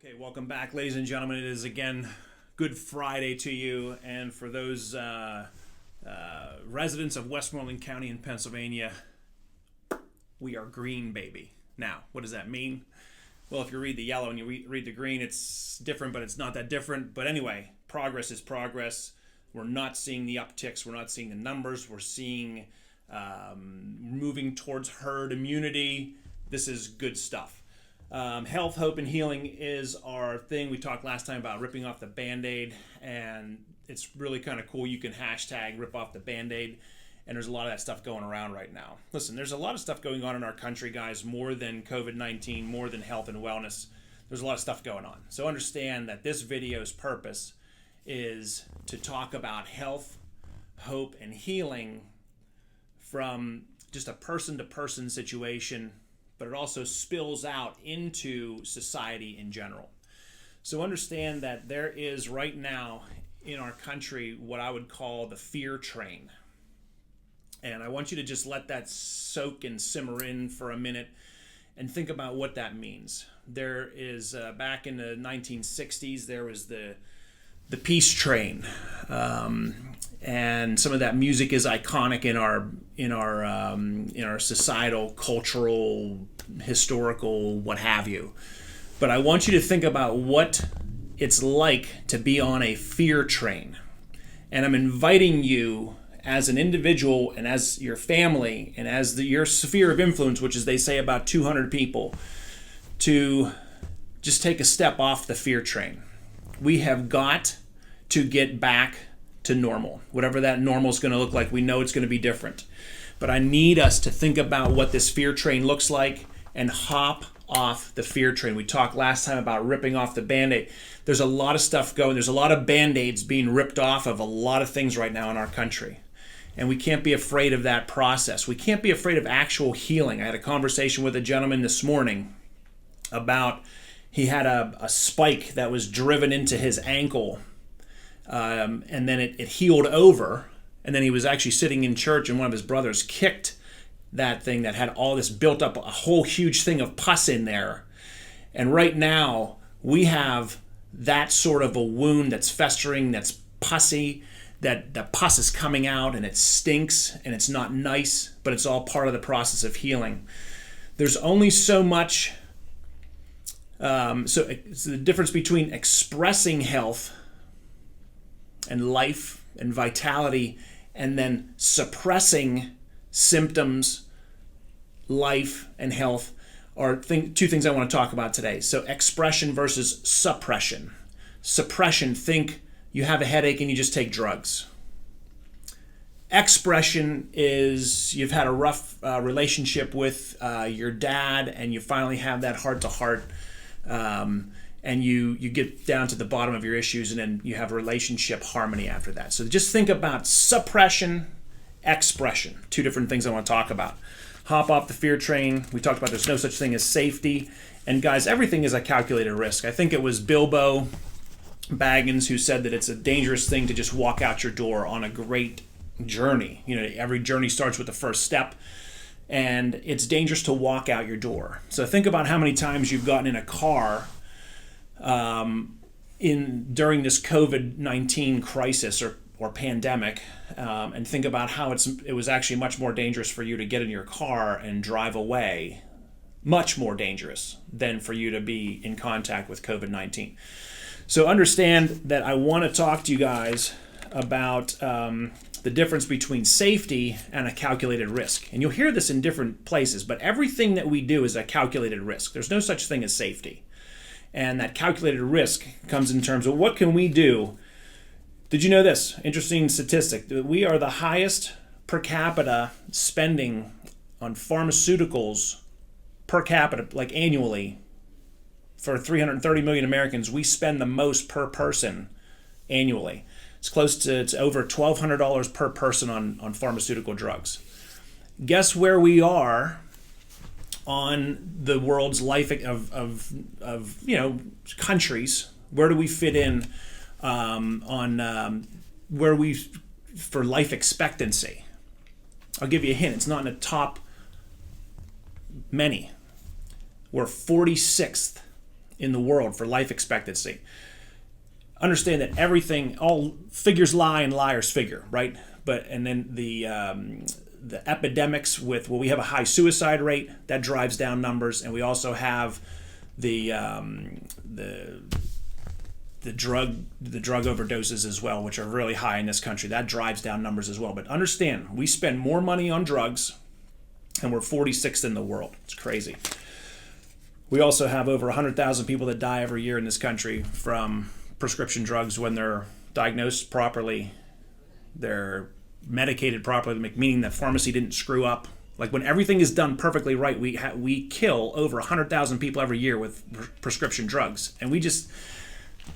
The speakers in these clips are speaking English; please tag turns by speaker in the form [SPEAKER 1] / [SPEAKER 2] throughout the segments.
[SPEAKER 1] Okay, welcome back, ladies and gentlemen. It is again Good Friday to you, and for those residents of Westmoreland County in Pennsylvania, we are green, baby. Now, what does that mean? Well, if you read the yellow and you read the green, it's different, but it's not that different. But anyway, progress is progress. We're not seeing the upticks. We're not seeing the numbers. We're seeing moving towards herd immunity. This is good stuff. Health, hope, and healing is our thing. We talked last time about ripping off the Band-Aid, and it's really kind of cool. You can hashtag rip off the Band-Aid, and there's a lot of that stuff going around right now. Listen, there's a lot of stuff going on in our country, guys, more than COVID-19, more than health and wellness. There's a lot of stuff going on. So understand that this video's purpose is to talk about health, hope, and healing from just a person-to-person situation, but it also spills out into society in general. So understand that there is right now in our country what I would call the fear train. And I want you to just let that soak and simmer in for a minute and think about what that means. There is, back in the 1960s, there was the peace train. And some of that music is iconic in our societal, cultural, historical, what have you. But I want you to think about what it's like to be on a fear train. And I'm inviting you as an individual and as your family and as your sphere of influence, which is they say about 200 people, to just take a step off the fear train. We have got to get back to normal. Whatever that normal is going to look like, we know it's going to be different. But I need us to think about what this fear train looks like and hop off the fear train. We talked last time about ripping off the Band-Aid. There's a lot of stuff going. There's a lot of Band-Aids being ripped off of a lot of things right now in our country. And we can't be afraid of that process. We can't be afraid of actual healing. I had a conversation with a gentleman this morning about he had a spike that was driven into his ankle. And then it healed over, and then he was actually sitting in church, and one of his brothers kicked that thing that had all this built up, a whole huge thing of pus in there. And right now, we have that sort of a wound that's festering, that's pussy, that the pus is coming out, and it stinks, and it's not nice, but it's all part of the process of healing. There's only so much, so it's the difference between expressing health and life and vitality, and then suppressing symptoms, life and health are two things I want to talk about today. So expression versus suppression. Suppression, think you have a headache and you just take drugs. Expression is you've had a rough relationship with your dad, and you finally have that heart-to-heart, and you get down to the bottom of your issues, and then you have relationship harmony after that. So just think about suppression, expression, two different things I want to talk about. Hop off the fear train. We talked about there's no such thing as safety. And guys, everything is a calculated risk. I think it was Bilbo Baggins who said that it's a dangerous thing to just walk out your door on a great journey. You know, every journey starts with the first step, and it's dangerous to walk out your door. So think about how many times you've gotten in a car during this COVID-19 crisis or pandemic, and think about how it was actually much more dangerous for you to get in your car and drive away, much more dangerous than for you to be in contact with COVID-19. So understand that I want to talk to you guys about the difference between safety and a calculated risk. And you'll hear this in different places, but everything that we do is a calculated risk. There's no such thing as safety. And that calculated risk comes in terms of what can we do. Did you know this? Interesting statistic. We are the highest per capita spending on pharmaceuticals per capita, like annually. For 330 million Americans, we spend the most per person annually. It's it's over $1,200 per person on pharmaceutical drugs. Guess where we are on the world's life of countries? Where do we fit in where we for life expectancy? I'll give you a hint. It's not in the top many. We're 46th in the world for life expectancy. Understand that everything, all figures lie and liars figure, right? And then the epidemics with, well, we have a high suicide rate that drives down numbers, and we also have the drug overdoses as well, which are really high in this country. That drives down numbers as well. But understand, we spend more money on drugs, and we're 46th in the world. It's crazy. We also have over 100,000 people that die every year in this country from prescription drugs when they're diagnosed properly, they're medicated properly, meaning that pharmacy didn't screw up. Like when everything is done perfectly right, we kill over 100,000 people every year with prescription drugs. And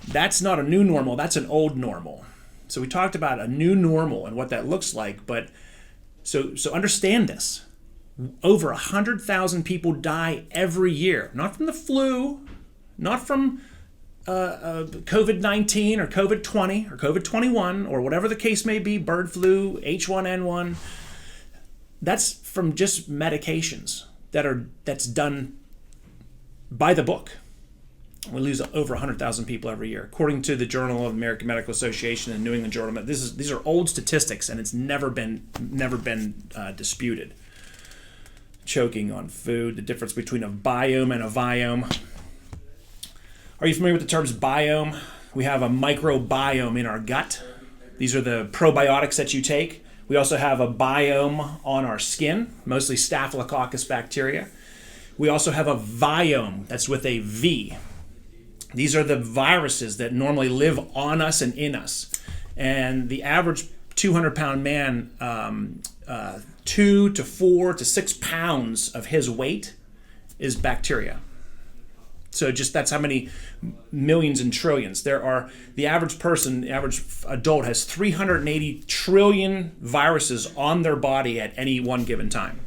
[SPEAKER 1] that's not a new normal, that's an old normal. So we talked about a new normal and what that looks like, but so understand this. Over 100,000 people die every year, not from the flu, not from COVID-19 or COVID-20 or COVID-21 or whatever the case may be, bird flu, H1N1. That's from just medications that's done by the book. We lose over 100,000 people every year, according to the Journal of the American Medical Association and New England Journal. These are old statistics, and it's never been disputed. Choking on food, the difference between a biome and a viome. Are you familiar with the terms biome? We have a microbiome in our gut. These are the probiotics that you take. We also have a biome on our skin, mostly Staphylococcus bacteria. We also have a viome, that's with a V. These are the viruses that normally live on us and in us. And the average 200-pound man, 2 to 4 to 6 pounds of his weight is bacteria. So just that's how many millions and trillions. The average person, the average adult has 380 trillion viruses on their body at any one given time.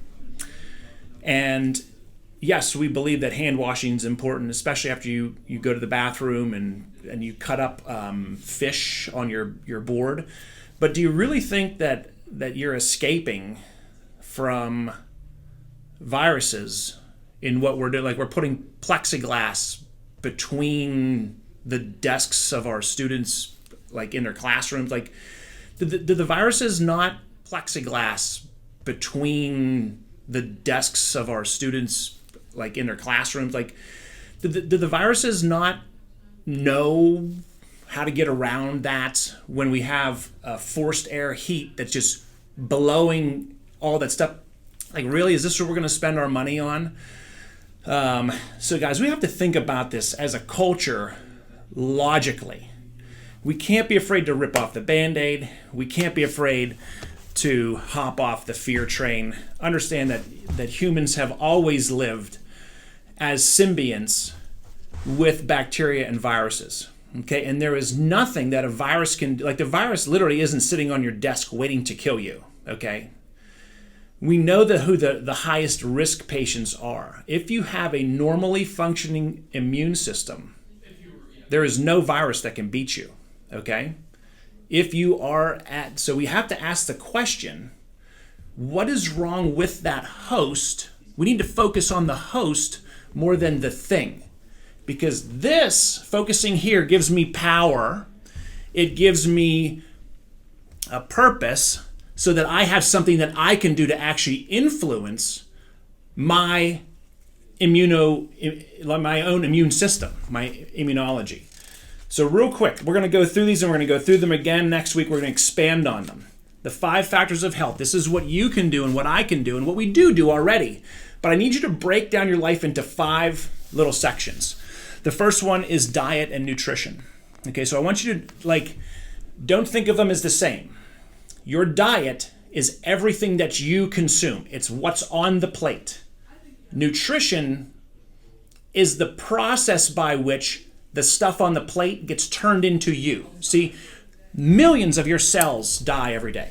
[SPEAKER 1] And yes, we believe that hand washing is important, especially after you go to the bathroom and you cut up fish on your board. But do you really think that you're escaping from viruses in what we're doing? Like we're putting plexiglass between the desks of our students, like in their classrooms. Like, do the viruses not plexiglass between the desks of our students, like in their classrooms? Like, do the viruses not know how to get around that when we have forced air heat that's just blowing all that stuff? Like, really, is this what we're going to spend our money on? So guys, we have to think about this as a culture logically. We can't be afraid to rip off the Band-Aid. We can't be afraid to hop off the fear train. Understand that humans have always lived as symbionts with bacteria and viruses. Okay, and there is nothing that a virus can, like the virus literally isn't sitting on your desk waiting to kill you. Okay. We know who the highest risk patients are. If you have a normally functioning immune system, there is no virus that can beat you, okay? So we have to ask the question, what is wrong with that host? We need to focus on the host more than the thing. Because this, focusing here, gives me power. It gives me a purpose, so that I have something that I can do to actually influence my own immune system, my immunology. So real quick, we're going to go through these and we're going to go through them again next week. We're going to expand on them. The 5 factors of health. This is what you can do and what I can do and what we do already. But I need you to break down your life into 5 little sections. The first one is diet and nutrition. Okay, so I want you to, don't think of them as the same. Your diet is everything that you consume. It's what's on the plate. Nutrition is the process by which the stuff on the plate gets turned into you. See, millions of your cells die every day.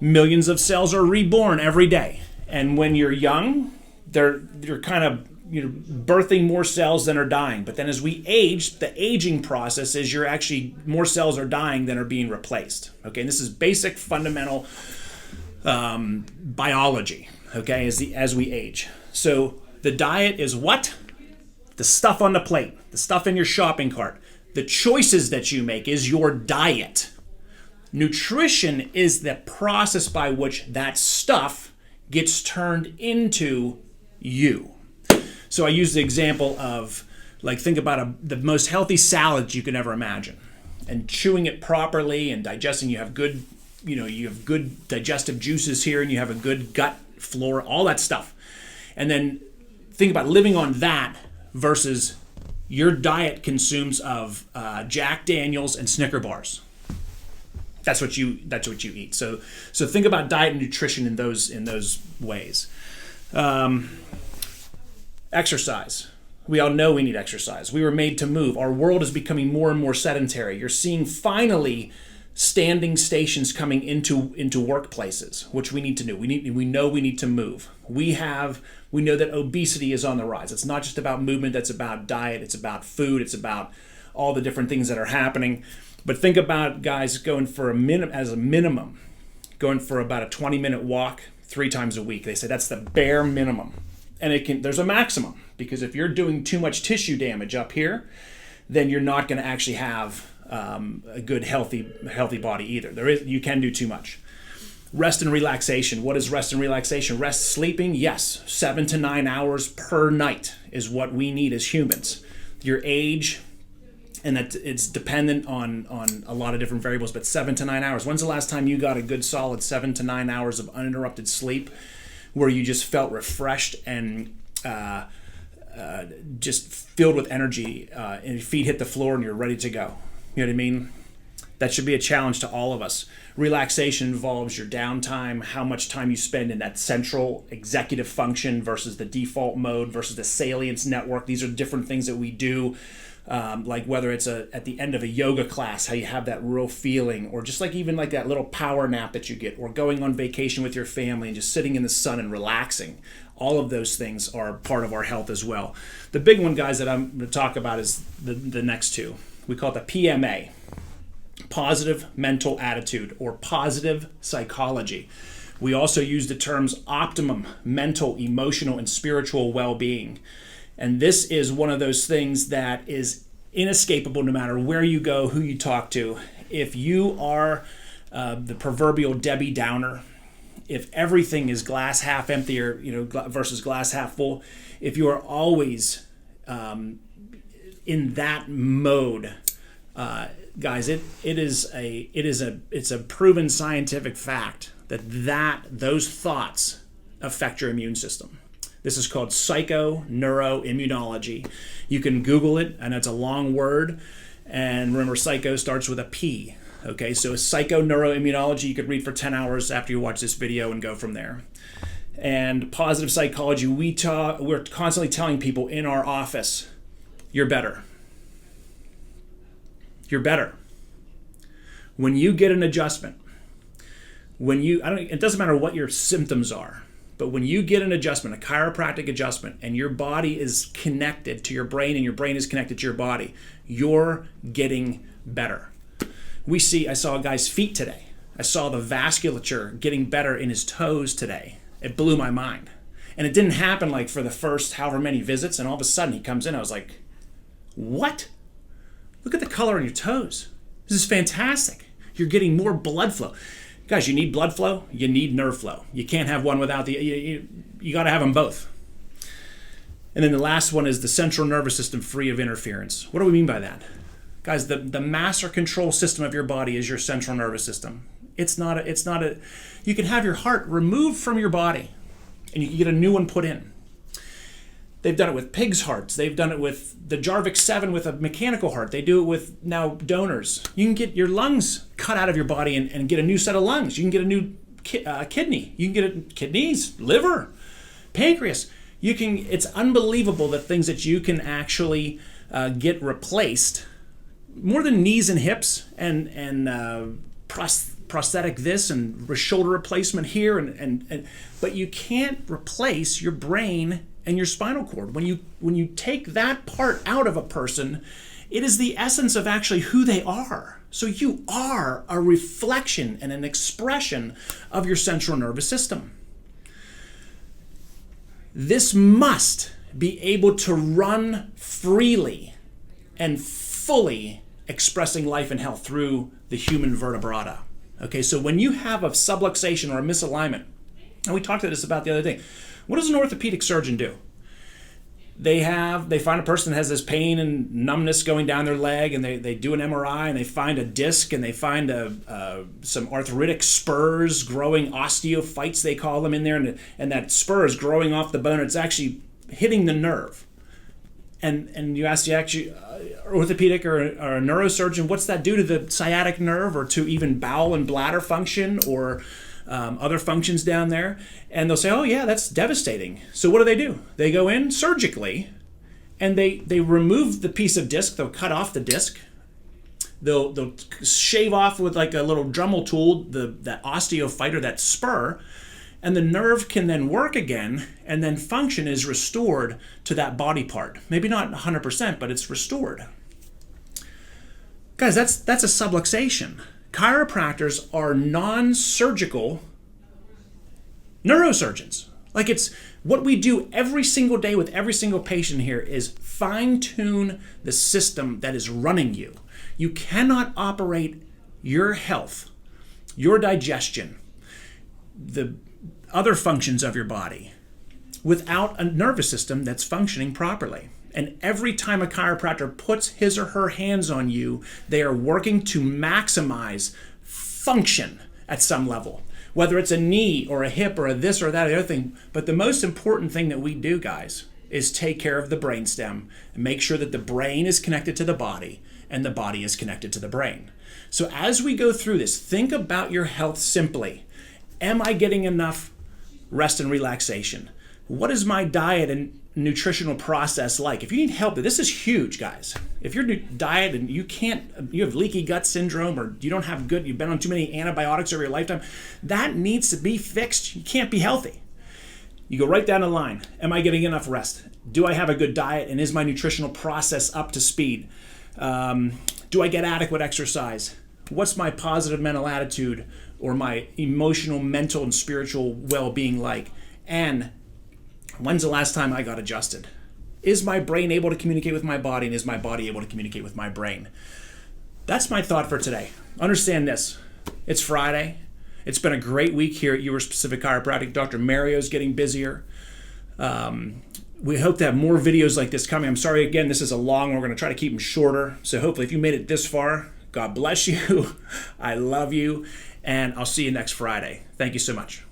[SPEAKER 1] Millions of cells are reborn every day. And when you're young, you're kind of birthing more cells than are dying. But then as we age, the aging process is more cells are dying than are being replaced. Okay, and this is basic fundamental biology, okay, as we age. So the diet is what? the stuff on the plate, the stuff in your shopping cart, the choices that you make is your diet. Nutrition is the process by which that stuff gets turned into you. So I use the example of, like, think about the most healthy salad you can ever imagine, and chewing it properly and digesting. You have good, you have good digestive juices here, and you have a good gut flora, all that stuff. And then think about living on that versus your diet consumes of Jack Daniels and Snicker bars. That's what you eat. So think about diet and nutrition in those ways. Exercise. We all know we need exercise. We were made to move. Our world is becoming more and more sedentary. You're seeing finally standing stations coming into workplaces, which we need to do. We know we need to move. We know that obesity is on the rise. It's not just about movement. That's about diet. It's about food. It's about all the different things that are happening. But think about guys going for a minimum, going for about a 20-minute walk 3 times a week. They say that's the bare minimum. And there's a maximum, because if you're doing too much tissue damage up here, then you're not going to actually have a good healthy body either. You can do too much. Rest and relaxation. What is rest and relaxation? Rest, sleeping, yes. 7 to 9 hours per night is what we need as humans. Your age, and that it's dependent on a lot of different variables, but 7 to 9 hours. When's the last time you got a good solid 7 to 9 hours of uninterrupted sleep where you just felt refreshed and just filled with energy, and your feet hit the floor and you're ready to go? You know what I mean? That should be a challenge to all of us. Relaxation involves your downtime, how much time you spend in that central executive function versus the default mode versus the salience network. These are different things that we do, like whether it's at the end of a yoga class, how you have that real feeling, or just like even like that little power nap that you get, or going on vacation with your family and just sitting in the sun and relaxing. All of those things are part of our health as well. The big one, guys, that I'm going to talk about is the next two. We call it the PMA. Positive mental attitude, or positive psychology. We also use the terms optimum mental, emotional, and spiritual well-being. And this is one of those things that is inescapable no matter where you go, who you talk to. If you are the proverbial Debbie Downer, if everything is glass half empty or versus glass half full, if you are always in that mode, guys, it's a proven scientific fact that those thoughts affect your immune system. This is called psychoneuroimmunology. You can Google it, and it's a long word. And remember, psycho starts with a P. Okay, so psychoneuroimmunology, you could read for 10 hours after you watch this video and go from there. And positive psychology, we're constantly telling people in our office, you're better. You're better. When you get an adjustment, it doesn't matter what your symptoms are, but when you get an adjustment, a chiropractic adjustment, and your body is connected to your brain and your brain is connected to your body, you're getting better. I saw a guy's feet today. I saw the vasculature getting better in his toes today. It blew my mind. And it didn't happen like for the first however many visits, and all of a sudden he comes in, I was like, what? Look at the color on your toes. This is fantastic. You're getting more blood flow. Guys, you need blood flow, you need nerve flow. You can't have one without you got to have them both. And then the last one is the central nervous system free of interference. What do we mean by that? Guys, the master control system of your body is your central nervous system. You can have your heart removed from your body and you can get a new one put in. They've done it with pigs' hearts. They've done it with the Jarvik 7 with a mechanical heart. They do it with now donors. You can get your lungs cut out of your body and get a new set of lungs. You can get a new kidney. You can get kidneys, liver, pancreas. It's unbelievable the things that you can actually get replaced. More than knees and hips and prosthetic this and shoulder replacement here but you can't replace your brain and your spinal cord. When you take that part out of a person, it is the essence of actually who they are. So you are a reflection and an expression of your central nervous system. This must be able to run freely and fully expressing life and health through the human vertebrata. Okay, so when you have a subluxation or a misalignment, and we talked about the other day, what does an orthopedic surgeon do? They find a person that has this pain and numbness going down their leg, and they do an MRI, and they find a disc, and they find some arthritic spurs growing, osteophytes they call them in there, and that spur is growing off the bone. It's actually hitting the nerve. And you ask the orthopedic or a neurosurgeon, what's that do to the sciatic nerve or to even bowel and bladder function or other functions down there? And they'll say, oh yeah, that's devastating. So what do? They go in surgically and they remove the piece of disc. They'll cut off the disc. They'll shave off with like a little Dremel tool that osteophyte or that spur, and the nerve can then work again, and then function is restored to that body part. Maybe not 100%, but it's restored. Guys, that's a subluxation. Chiropractors are non-surgical neurosurgeons. Like, it's what we do every single day with every single patient here is fine-tune the system that is running you. You cannot operate your health, your digestion, the other functions of your body without a nervous system that's functioning properly. And every time a chiropractor puts his or her hands on you, they are working to maximize function at some level, whether it's a knee or a hip or a this or that or the other thing. But the most important thing that we do, guys, is take care of the brainstem and make sure that the brain is connected to the body and the body is connected to the brain. So as we go through this, think about your health simply. Am I getting enough rest and relaxation? What is my diet and nutritional process like? If you need help, this is huge, guys. If your diet and you have leaky gut syndrome, or you've been on too many antibiotics over your lifetime, that needs to be fixed. You can't be healthy. You go right down the line. Am I getting enough rest? Do I have a good diet, and is my nutritional process up to speed? Do I get adequate exercise? What's my positive mental attitude or my emotional, mental, and spiritual well-being like? And when's the last time I got adjusted? Is my brain able to communicate with my body, and is my body able to communicate with my brain? That's my thought for today. Understand this. It's Friday. It's been a great week here at Ewers Pacific Chiropractic. Dr. Mario's getting busier. We hope to have more videos like this coming. I'm sorry, again, this is a long one. We're going to try to keep them shorter. So hopefully if you made it this far, God bless you. I love you. And I'll see you next Friday. Thank you so much.